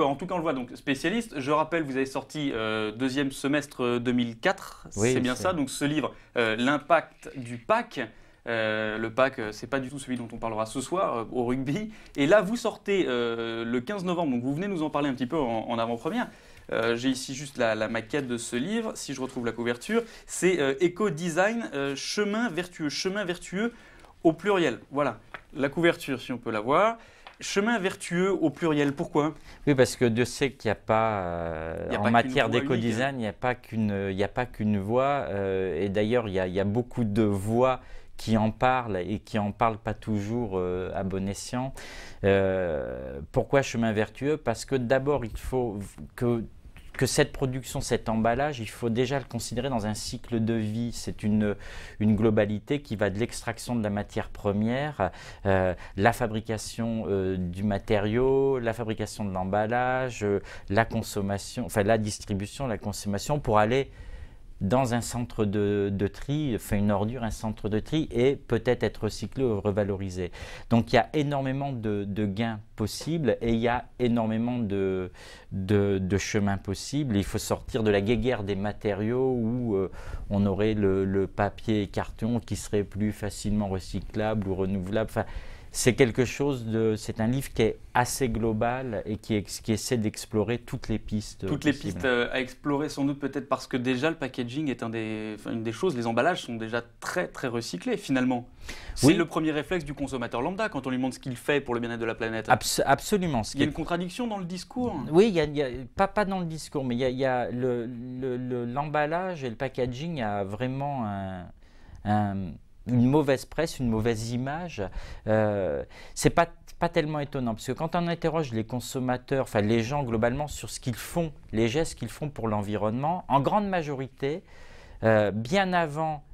En tout cas, on le voit, donc spécialiste. Je rappelle, vous avez sorti deuxième semestre 2004, Oui, c'est bien ça. Donc ce livre, L'impact du pack. Le pack, c'est pas du tout celui dont on parlera ce soir au rugby. Et là, vous sortez le 15 novembre, donc vous venez nous en parler un petit peu en avant-première. J'ai ici juste la maquette de ce livre, si je retrouve la couverture. C'est Éco-design, chemin vertueux au pluriel. Voilà, la couverture, si on peut la voir. Chemin vertueux au pluriel, pourquoi? Oui, parce que Dieu sait qu'il n'y a pas, Il y a en pas matière qu'une voie d'éco-design, il n'y a pas qu'une voie. Et d'ailleurs, il y a beaucoup de voix qui en parlent et qui en parlent pas toujours à bon escient. Pourquoi chemin vertueux? Parce que d'abord, il faut que cette production, cet emballage, il faut déjà le considérer dans un cycle de vie. C'est une globalité qui va de l'extraction de la matière première, la fabrication du matériau, la fabrication de l'emballage, la consommation, enfin la distribution, la consommation, pour aller dans un centre de tri, une ordure, un centre de tri, et peut-être être recyclé ou revalorisé. Donc il y a énormément de gains possibles et il y a énormément de chemins possibles. Il faut sortir de la guéguerre des matériaux où on aurait le papier et carton qui serait plus facilement recyclable ou renouvelable. Enfin, c'est quelque chose c'est un livre qui est assez global et qui essaie d'explorer toutes les pistes. Toutes les pistes à explorer, sans doute peut-être parce que déjà le packaging est une des choses, les emballages sont déjà très très recyclés finalement. C'est le premier réflexe du consommateur lambda quand on lui montre ce qu'il fait pour le bien-être de la planète. Absolument. Il y a une contradiction dans le discours. Oui, pas dans le discours, mais il y a l'emballage et le packaging a vraiment une mauvaise presse, une mauvaise image. C'est pas tellement étonnant, parce que quand on interroge les consommateurs, enfin les gens globalement sur ce qu'ils font, les gestes qu'ils font pour l'environnement, en grande majorité, bien avant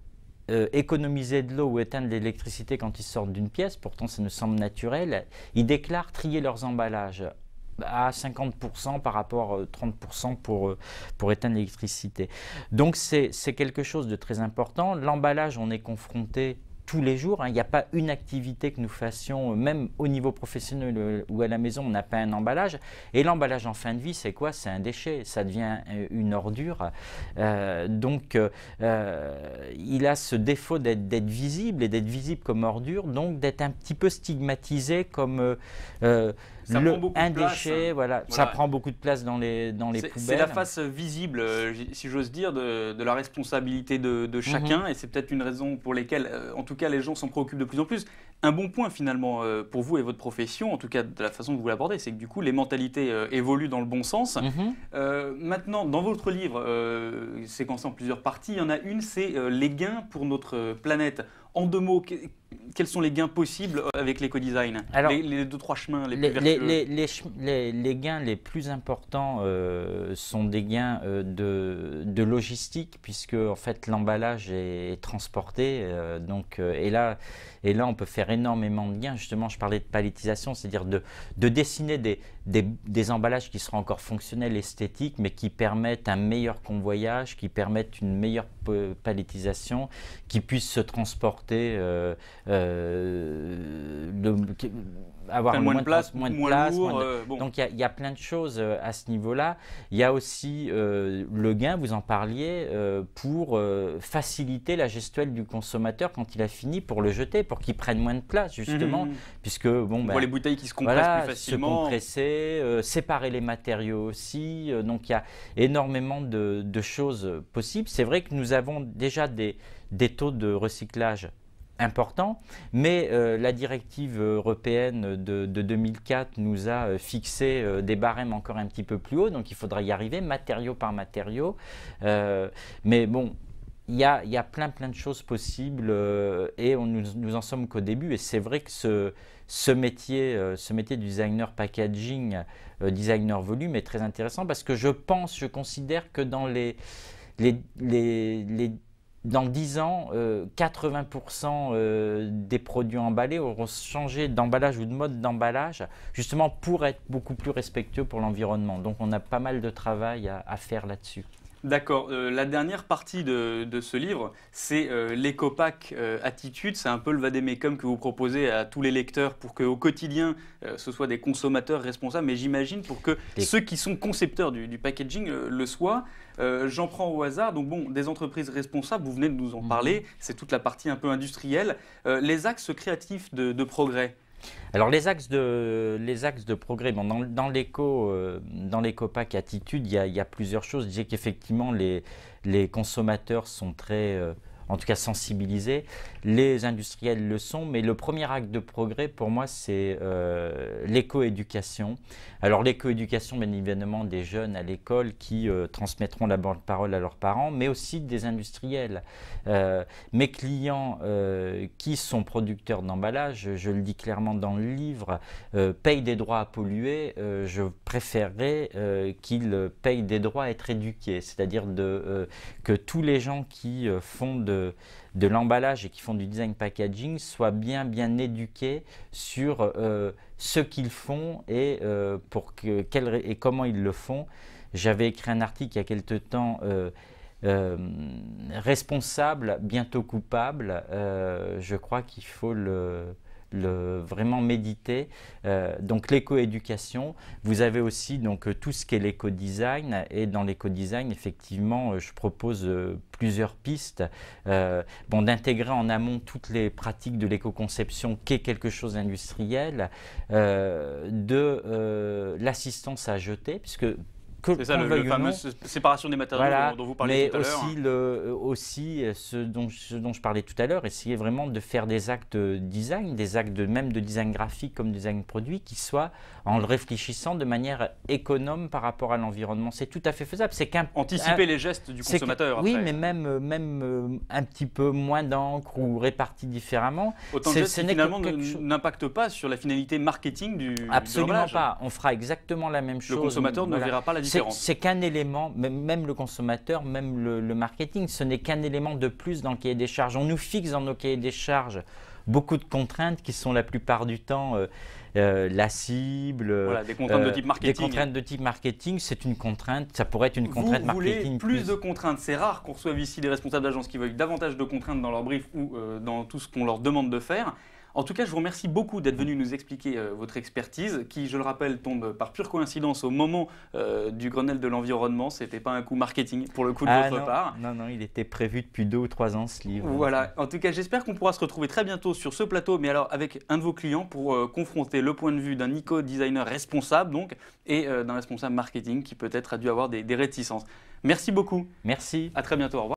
économiser de l'eau ou éteindre l'électricité quand ils sortent d'une pièce, pourtant ça nous semble naturel, ils déclarent trier leurs emballages à 50% par rapport à 30% pour éteindre l'électricité. Donc c'est quelque chose de très important. L'emballage, on est confronté tous les jours. Il n'y a pas une activité que nous fassions, même au niveau professionnel ou à la maison, on n'a pas un emballage. Et l'emballage en fin de vie, c'est quoi? C'est un déchet, ça devient une ordure. Donc, il a ce défaut d'être visible et d'être visible comme ordure, donc d'être un petit peu stigmatisé comme un déchet. Voilà. Ça prend beaucoup de place dans les poubelles. C'est la face visible, si j'ose dire, de la responsabilité de chacun. Et c'est peut-être une raison pour laquelle, en tout cas, les gens s'en préoccupent de plus en plus. Un bon point finalement pour vous et votre profession, en tout cas de la façon dont vous l'abordez, c'est que du coup les mentalités évoluent dans le bon sens. Maintenant, dans votre livre, séquencé en plusieurs parties, il y en a une, c'est les gains pour notre planète. En deux mots, quels sont les gains possibles avec l'éco-design? Les deux, trois chemins les plus vertueux. Les gains les plus importants sont des gains de logistique, puisque en fait l'emballage est transporté. Et là, on peut faire énormément de gains. Justement, je parlais de palettisation, c'est-à-dire de dessiner des emballages qui seront encore fonctionnels, esthétiques, mais qui permettent un meilleur convoyage, qui permettent une meilleure palettisation, qui puissent se transporter, avoir moins de place, lourd, bon. Donc il y a plein de choses à ce niveau-là. Il y a aussi le gain, vous en parliez, pour faciliter la gestuelle du consommateur quand il a fini, pour le jeter, pour qu'il prenne moins de place justement, puisque on voit les bouteilles qui se compressent plus facilement. Se compresser, séparer les matériaux aussi. Donc il y a énormément de choses possibles. C'est vrai que nous avons déjà des taux de recyclage important, mais la directive européenne de 2004 nous a fixé des barèmes encore un petit peu plus hauts, donc il faudra y arriver matériau par matériau. Mais bon, il y a plein de choses possibles et nous en sommes qu'au début. Et c'est vrai que ce métier du designer packaging, designer volume est très intéressant, parce que je considère que dans dans 10 ans, 80% des produits emballés auront changé d'emballage ou de mode d'emballage, justement pour être beaucoup plus respectueux pour l'environnement. Donc on a pas mal de travail à faire là-dessus. D'accord. La dernière partie de ce livre, c'est l'éco-pack attitude. C'est un peu le vadémécum que vous proposez à tous les lecteurs pour qu'au quotidien, ce soit des consommateurs responsables, mais j'imagine pour que ceux qui sont concepteurs du packaging le soient. J'en prends au hasard. Donc bon, des entreprises responsables, vous venez de nous en parler, c'est toute la partie un peu industrielle. Les axes créatifs de progrès. Alors les axes de progrès, bon, dans l'éco-pack attitude, il y a plusieurs choses. Je disais qu'effectivement les consommateurs sont très, en tout cas sensibilisés, les industriels le sont, mais le premier acte de progrès pour moi c'est l'éco-éducation. Alors l'éco-éducation bien évidemment des jeunes à l'école qui transmettront la bonne parole à leurs parents, mais aussi des industriels. Mes clients qui sont producteurs d'emballage, je le dis clairement dans le livre, payent des droits à polluer. Je préférerais qu'ils payent des droits à être éduqués, c'est-à-dire que tous les gens qui font de l'emballage et qui font du design packaging soient bien éduqués sur ce qu'ils font et, et comment ils le font. J'avais écrit un article il y a quelque temps, responsable, bientôt coupable. Je crois qu'il faut vraiment méditer. Donc l'éco-éducation, vous avez aussi donc, tout ce qui est l'éco-design, et dans l'éco-design effectivement je propose plusieurs pistes, d'intégrer en amont toutes les pratiques de l'éco-conception qui est quelque chose d'industriel, de l'assistance à jeter, puisque c'est ça, le fameux séparation des matériaux voilà, dont vous parliez tout à l'heure. Mais aussi ce dont je parlais tout à l'heure, essayer vraiment de faire des actes design, des actes même de design graphique comme design produit, qui soient en le réfléchissant de manière économe par rapport à l'environnement. C'est tout à fait faisable. Anticiper les gestes du consommateur. Oui, mais même un petit peu moins d'encre ou réparti différemment. Autant de gestes qui finalement n'impactent pas sur la finalité marketing du Absolument pas. On fera exactement la même chose. Le consommateur ne verra pas la différence. C'est qu'un élément, même le consommateur, même le marketing, ce n'est qu'un élément de plus dans le cahier des charges. On nous fixe dans nos cahiers des charges beaucoup de contraintes qui sont la plupart du temps la cible. Voilà, des contraintes de type marketing. Des contraintes de type marketing, c'est une contrainte, ça pourrait être une contrainte marketing. Vous voulez plus de contraintes. C'est rare qu'on reçoive ici des responsables d'agence qui veulent davantage de contraintes dans leur brief ou dans tout ce qu'on leur demande de faire. En tout cas, je vous remercie beaucoup d'être venu nous expliquer votre expertise, qui, je le rappelle, tombe par pure coïncidence au moment du Grenelle de l'environnement. Ce n'était pas un coup marketing pour le coup de votre part. Non, il était prévu depuis 2 ou 3 ans ce livre. Voilà, en tout cas, j'espère qu'on pourra se retrouver très bientôt sur ce plateau, mais alors avec un de vos clients pour confronter le point de vue d'un éco-designer responsable donc, et d'un responsable marketing qui peut-être a dû avoir des réticences. Merci beaucoup. Merci. À très bientôt, au revoir.